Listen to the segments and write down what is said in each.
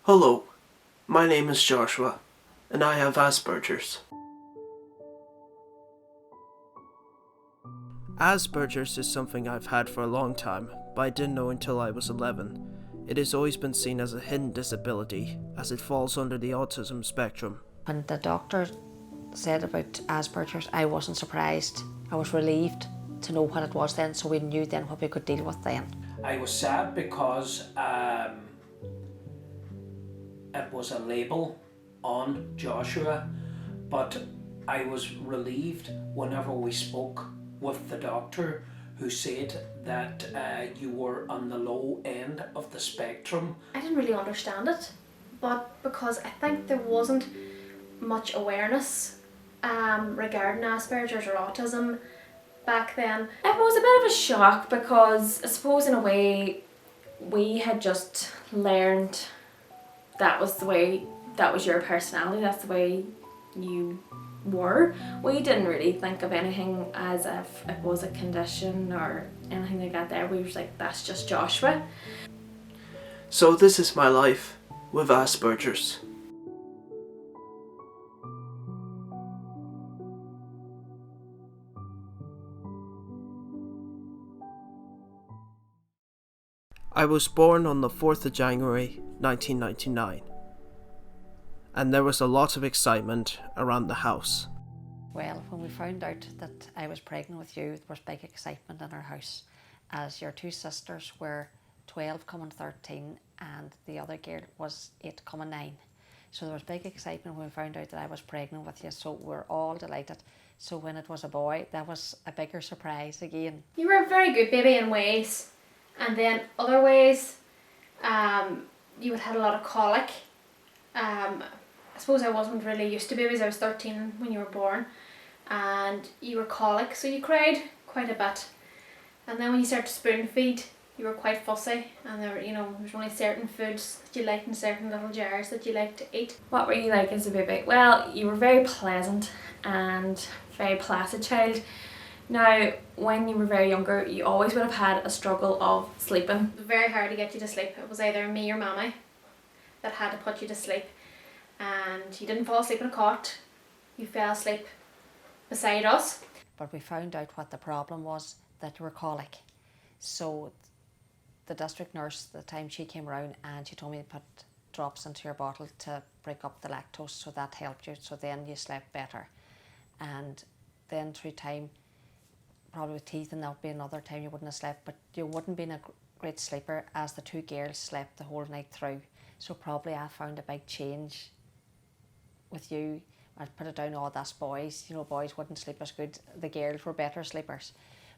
Hello, my name is Joshua, and I have Asperger's. Asperger's is something I've had for a long time, but I didn't know until I was 11. It has always been seen as a hidden disability, as it falls under the autism spectrum. When the doctor said about Asperger's, I wasn't surprised. I was relieved to know what it was then, so we knew then what we could deal with then. I was sad because it was a label on Joshua, but I was relieved whenever we spoke with the doctor, who said that you were on the low end of the spectrum. I didn't really understand it, but because I think there wasn't much awareness regarding Asperger's or autism back then. It was a bit of a shock because I suppose in a way we had just learned that was the way, that was your personality, that's the way you were. We didn't really think of anything as if it was a condition or anything like that there. We were like, that's just Joshua. So this is my life with Asperger's. I was born on the 4th of January 1999, and there was a lot of excitement around the house. Well, when we found out that I was pregnant with you, there was big excitement in our house, as your two sisters were 12 coming 13 and the other girl was 8 coming 9. So there was big excitement when we found out that I was pregnant with you, so we were all delighted. So when it was a boy, that was a bigger surprise again. You were a very good baby in ways, and then other ways you had had a lot of colic. I suppose I wasn't really used to babies. I was 13 when you were born, and you were colic, so you cried quite a bit. And then when you started to spoon feed, you were quite fussy, and there was only certain foods that you liked in certain little jars that you liked to eat. What were you like as a baby? Well, you were very pleasant and very placid child. Now, when you were very younger, you always would have had a struggle of sleeping. It was very hard to get you to sleep. It was either me or Mammy that had to put you to sleep, and you didn't fall asleep in a cot. You fell asleep beside us. But we found out what the problem was, that you were colic. So the district nurse, the time she came around, and she told me to put drops into your bottle to break up the lactose, so that helped you, so then you slept better. And then through time, probably with teeth and that would be another time you wouldn't have slept, but you wouldn't been a great sleeper, as the two girls slept the whole night through. So probably I found a big change with you. I'd put it down, oh, that's boys. Boys wouldn't sleep as good. The girls were better sleepers.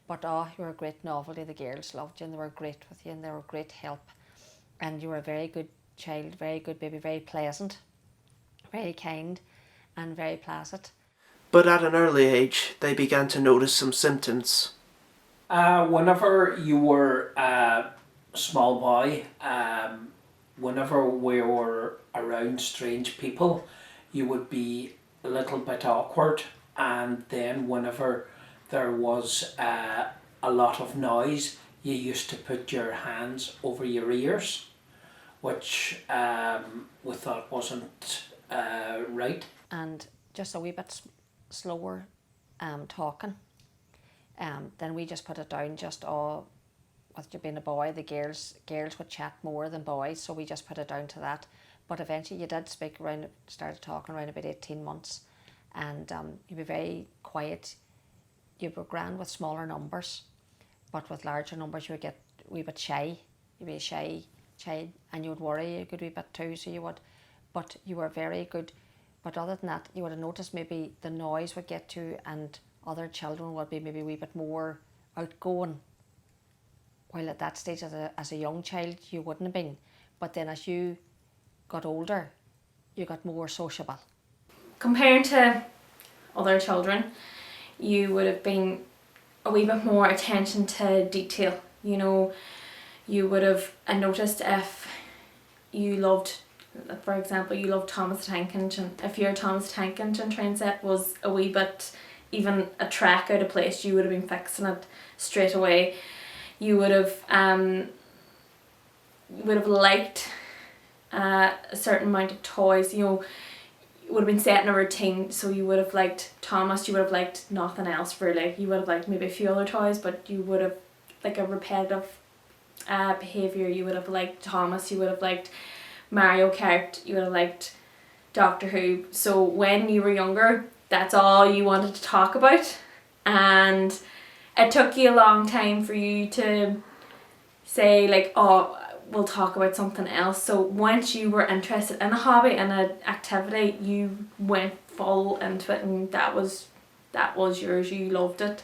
But you were a great novelty. The girls loved you and they were great with you and they were great help. And you were a very good child, very good baby, very pleasant, very kind and very placid. But at an early age, they began to notice some symptoms. Whenever you were a small boy, whenever we were around strange people, you would be a little bit awkward, and then whenever there was a lot of noise, you used to put your hands over your ears, which we thought wasn't right. And just a wee bit slower talking. Then we just put it down, with you being a boy, the girls would chat more than boys, so we just put it down to that. But eventually you did started talking around about 18 months, and you'd be very quiet. You were grand with smaller numbers, but with larger numbers you would get a wee bit shy. You'd be a shy child, and you would worry a good wee bit too, so you would. But you were very good. But other than that, you would have noticed maybe the noise would get you, and other children would be maybe a wee bit more outgoing. While at that stage, as a young child, you wouldn't have been. But then as you got older, you got more sociable. Compared to other children, you would have been a wee bit more attention to detail. You would have noticed if you loved, for example, you loved Thomas the Tank Engine. If your Thomas the Tank Engine train set was a wee bit, even a track out of place, you would have been fixing it straight away. You would have liked a certain amount of toys. You know, you would have been setting a routine, so you would have liked Thomas, you would have liked nothing else really. You would have liked maybe a few other toys, but you would have like a repetitive behaviour. You would have liked Thomas, you would have liked Mario Kart, you would have liked Doctor Who. So when you were younger, that's all you wanted to talk about, and it took you a long time for you to say like, oh, we'll talk about something else. So once you were interested in a hobby and an activity, you went full into it, and that was yours. You loved it.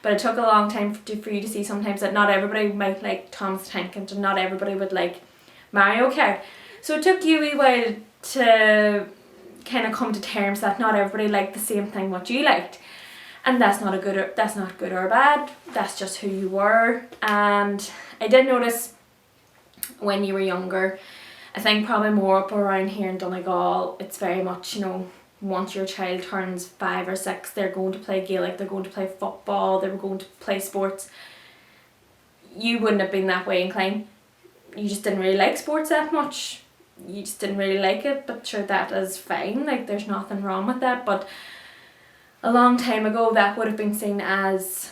But it took a long time for you to see sometimes that not everybody might like Thomas the Tank Engine, and not everybody would like Mario Kart. So it took you a wee while to kind of come to terms that not everybody liked the same thing what you liked. And that's not good or bad. That's just who you were. And I did notice when you were younger, I think probably more up around here in Donegal, it's very much, you know, once your child turns 5 or 6, they're going to play Gaelic, they're going to play football, they're going to play sports. You wouldn't have been that way inclined. You just didn't really like sports that much. You just didn't really like it, but sure, that is fine. Like, there's nothing wrong with that. But a long time ago, that would have been seen as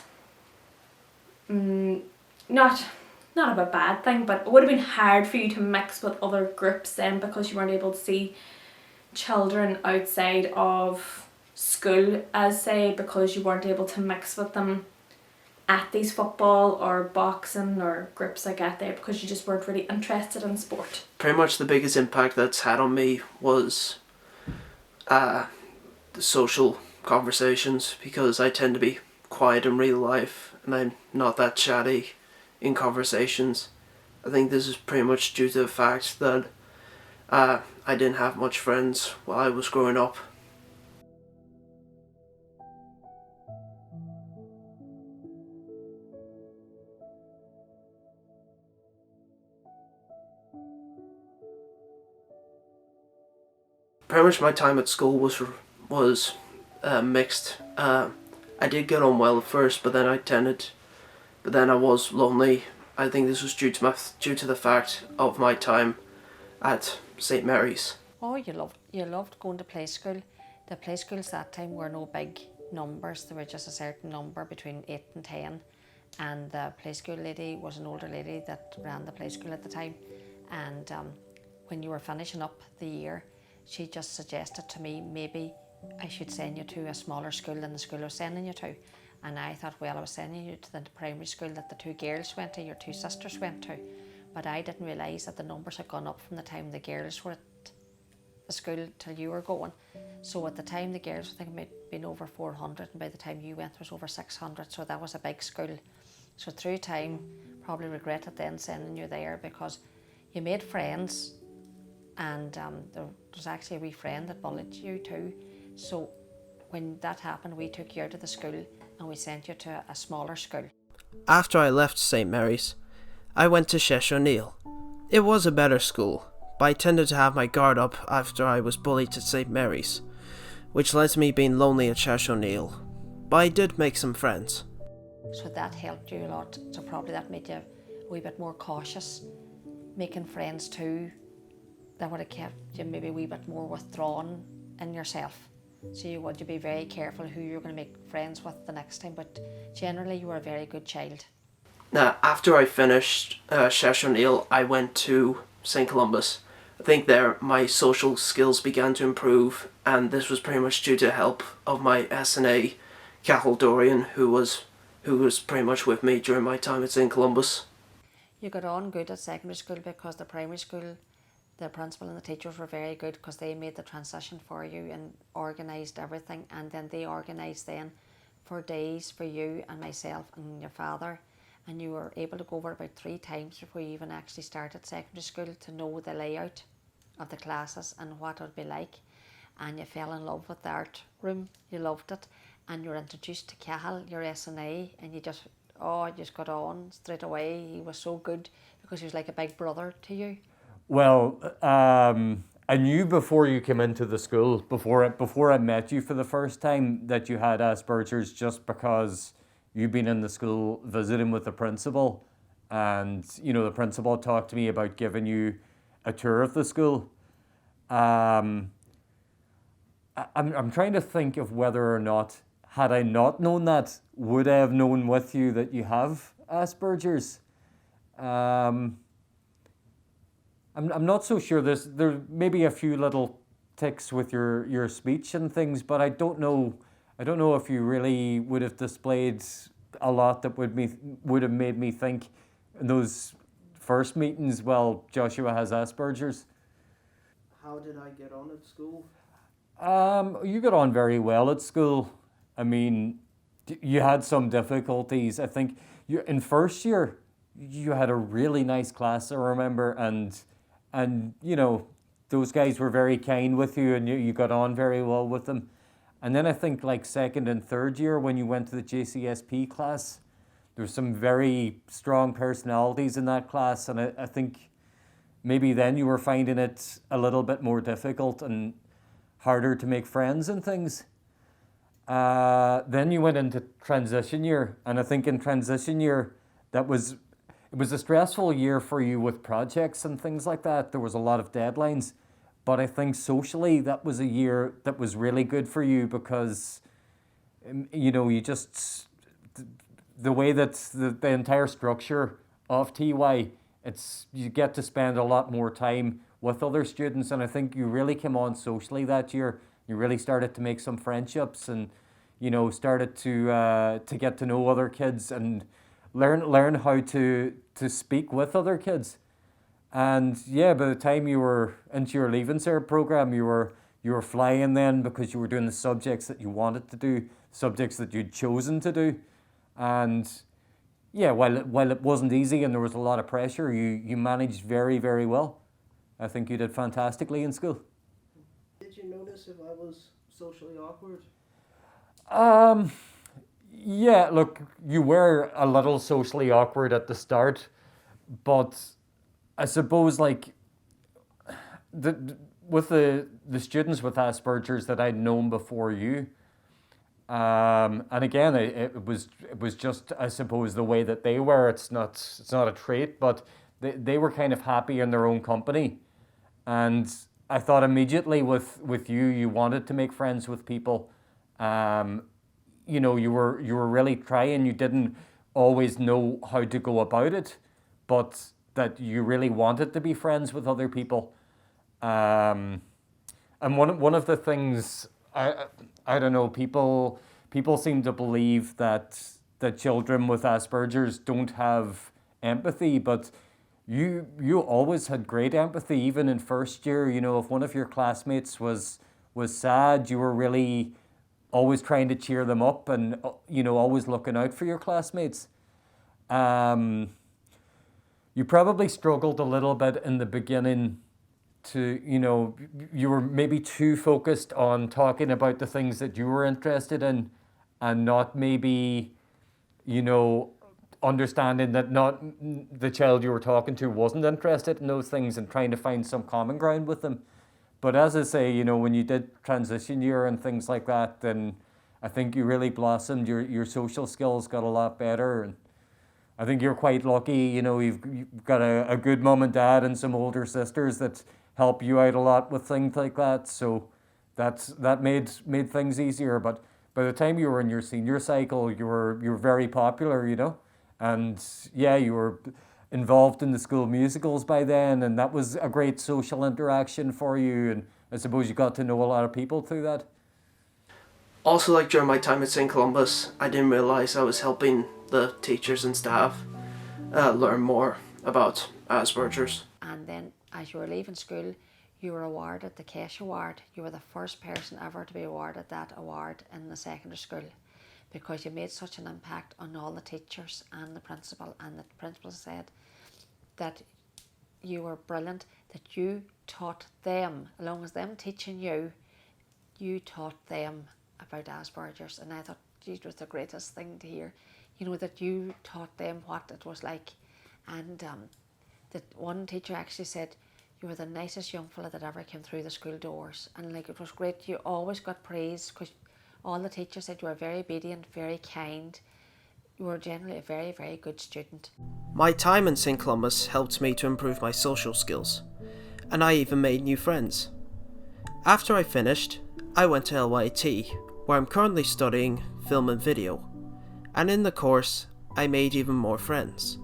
not a bad thing, but it would have been hard for you to mix with other groups then, because you weren't able to see children outside of school, as say, because you weren't able to mix with them at these football or boxing or groups like that there, because you just weren't really interested in sport. Pretty much the biggest impact that's had on me was the social conversations, because I tend to be quiet in real life and I'm not that chatty in conversations. I think this is pretty much due to the fact that I didn't have much friends while I was growing up. Pretty much my time at school was mixed. I did get on well at first, but then I was lonely. I think this was due to the fact of my time at St. Mary's. Oh, you loved going to play school. The play schools that time were no big numbers. There were just a certain number between 8 and 10. And the play school lady was an older lady that ran the play school at the time. And when you were finishing up the year, she just suggested to me maybe I should send you to a smaller school than the school I was sending you to. And I thought, well, I was sending you to the primary school that the 2 girls went to, your 2 sisters went to. But I didn't realise that the numbers had gone up from the time the girls were at the school till you were going. So at the time the girls, I think it might have been over 400, and by the time you went there was over 600, so that was a big school. So through time, probably regretted then sending you there, because you made friends, and there was actually a wee friend that bullied you too. So when that happened, we took you out of the school and we sent you to a smaller school. After I left St. Mary's, I went to Shesh O'Neill. It was a better school, but I tended to have my guard up after I was bullied at St. Mary's, which led to me being lonely at Shesh O'Neill. But I did make some friends. So that helped you a lot. So probably that made you a wee bit more cautious, making friends too. That would have kept you maybe a wee bit more withdrawn in yourself. So you would be very careful who you're going to make friends with the next time, but generally you were a very good child. Now, after I finished Shesh O'Neill, I went to St. Columbus. I think there my social skills began to improve, and this was pretty much due to the help of my SNA, Cathal Dorian, who was pretty much with me during my time at St. Columbus. You got on good at secondary school, because the primary school, the principal and the teachers were very good, because they made the transition for you and organised everything, and then they organised then for days for you and myself and your father, and you were able to go over about 3 times before you even actually started secondary school to know the layout of the classes and what it would be like. And you fell in love with the art room, you loved it, and you were introduced to Cathal, your SNA, and you just got on straight away. He was so good, because he was like a big brother to you. Well, I knew before you came into the school, before I met you for the first time, that you had Asperger's, just because you've been in the school visiting with the principal, and you know the principal talked to me about giving you a tour of the school. I'm trying to think of whether or not, had I not known that, would I have known with you that you have Asperger's? I'm not so sure. There may be a few little tics with your speech and things, but I don't know. I don't know if you really would have displayed a lot that would have made me think in those first meetings, well, Joshua has Asperger's. How did I get on at school? You got on very well at school. I mean, you had some difficulties. I think you in first year you had a really nice class, I remember, and you know those guys were very kind with you, and you got on very well with them. And then I think like second and third year when you went to the JCSP class, there were some very strong personalities in that class, and I think maybe then you were finding it a little bit more difficult and harder to make friends and things. Then you went into transition year, and I think in transition year it was a stressful year for you with projects and things like that. There was a lot of deadlines, but I think socially that was a year that was really good for you because you know you just the way that the entire structure of TY, it's you get to spend a lot more time with other students, and I think you really came on socially that year. You really started to make some friendships, and you know started to get to know other kids and learn how to speak with other kids. And yeah, by the time you were into your Leaving Cert program, you were flying then because you were doing the subjects that you wanted to do, subjects that you'd chosen to do, and yeah, while it wasn't easy and there was a lot of pressure, you managed very, very well. I think you did fantastically in school. Did you notice if I was socially awkward? Yeah, look, you were a little socially awkward at the start, but I suppose like with the students with Asperger's that I'd known before you, and again, it was just I suppose the way that they were. It's not a trait, but they were kind of happy in their own company, and I thought immediately with you, you wanted to make friends with people. You know, you were really trying. You didn't always know how to go about it, but that you really wanted to be friends with other people. And one of the things I don't know, people seem to believe that children with Asperger's don't have empathy, but you always had great empathy, even in first year. You know, if one of your classmates was sad, you were really always trying to cheer them up, and you know, always looking out for your classmates. You probably struggled a little bit in the beginning to, you know, you were maybe too focused on talking about the things that you were interested in and not maybe, you know, understanding that not the child you were talking to wasn't interested in those things and trying to find some common ground with them. But as I say, you know, when you did transition year and things like that, then I think you really blossomed. Your social skills got a lot better, and I think you're quite lucky. You know, you've got a good mum and dad and some older sisters that help you out a lot with things like that. So that made things easier. But by the time you were in your senior cycle, you were very popular. You know, and yeah, you were involved in the school musicals by then, and that was a great social interaction for you, and I suppose you got to know a lot of people through that. Also, like during my time at St. Columbus, I didn't realise I was helping the teachers and staff learn more about Asperger's. And then as you were leaving school, you were awarded the Cash Award. You were the first person ever to be awarded that award in the secondary school, because you made such an impact on all the teachers and the principal. And the principal said that you were brilliant, that you taught them, along with them teaching you, you taught them about Asperger's. And I thought, geez, it was the greatest thing to hear, you know, that you taught them what it was like. And that one teacher actually said, you were the nicest young fella that ever came through the school doors. And like, it was great. You always got praise because all the teachers said you were very obedient, very kind. You were generally a very, very good student. My time in St. Columbus helped me to improve my social skills. and I even made new friends. After I finished, I went to LYT, where I'm currently studying film and video, and in the course, I made even more friends.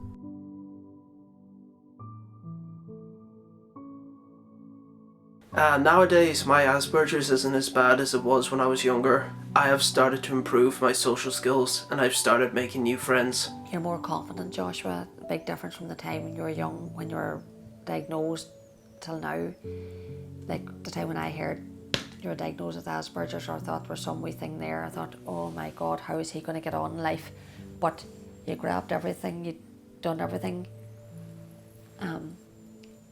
Nowadays, my Asperger's isn't as bad as it was when I was younger. I have started to improve my social skills, and I've started making new friends. You're more confident, Joshua. A big difference from the time when you were young, when you were diagnosed, till now. Like the time when I heard you were diagnosed with Asperger's, or I thought there was some wee thing there, I thought, oh my God, how is he going to get on in life? But you grabbed everything, you'd done everything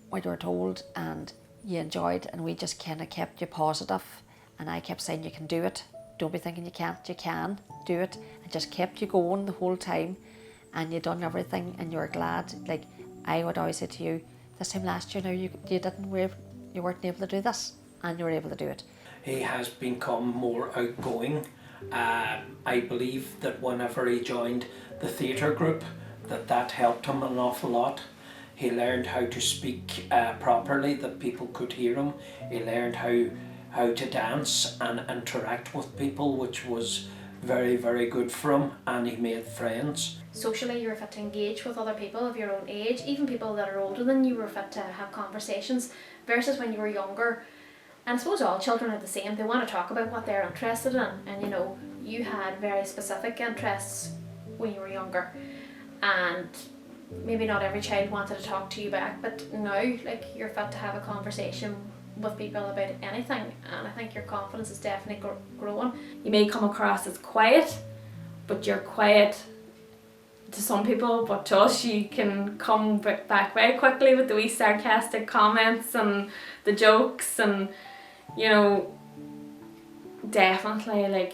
what you were told, and you enjoyed, and we just kind of kept you positive, and I kept saying you can do it, don't be thinking you can't, you can do it, and just kept you going the whole time, and you done everything, and you were glad. Like I would always say to you, this time last year now you weren't able to do this, and you were able to do it. He has become more outgoing. I believe that whenever he joined the theatre group, that helped him an awful lot. He learned how to speak properly, that people could hear him. He learned how to dance and interact with people, which was very, very good for him, and he made friends. Socially, you were fit to engage with other people of your own age, even people that are older than you were fit to have conversations, versus when you were younger. And I suppose all children are the same. They want to talk about what they're interested in, and you know, you had very specific interests when you were younger, and maybe not every child wanted to talk to you back, but now, like, you're fit to have a conversation with people about anything, and I think your confidence is definitely growing. You may come across as quiet, but you're quiet to some people, but to us you can come back very quickly with the wee sarcastic comments and the jokes, and you know, definitely like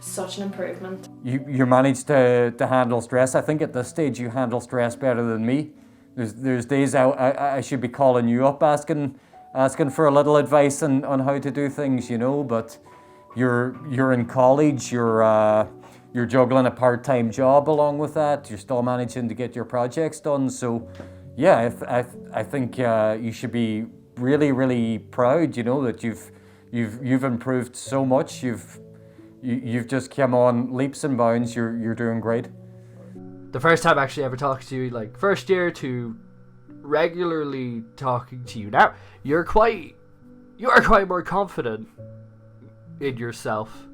such an improvement. You managed to handle stress. I think at this stage you handle stress better than me. There's days I should be calling you up asking for a little advice on how to do things, you know, but you're in college, you're juggling a part-time job along with that, you're still managing to get your projects done, so yeah, I think you should be really, really proud, you know, that you've improved so much. You've just come on leaps and bounds. You're doing great. The first time I actually ever talked to you, like first year, to regularly talking to you now, you are quite more confident in yourself,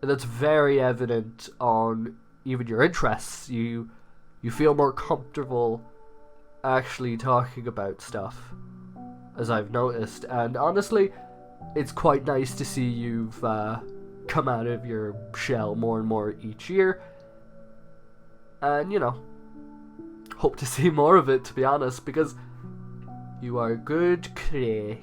and that's very evident on even your interests. You feel more comfortable actually talking about stuff, as I've noticed, and honestly, it's quite nice to see you've come out of your shell more and more each year, and you know, hope to see more of it, to be honest, because you are a good critic.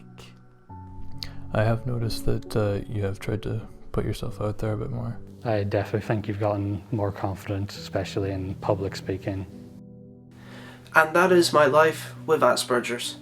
I have noticed that you have tried to put yourself out there a bit more. I definitely think you've gotten more confident, especially in public speaking. And that is my life with Asperger's.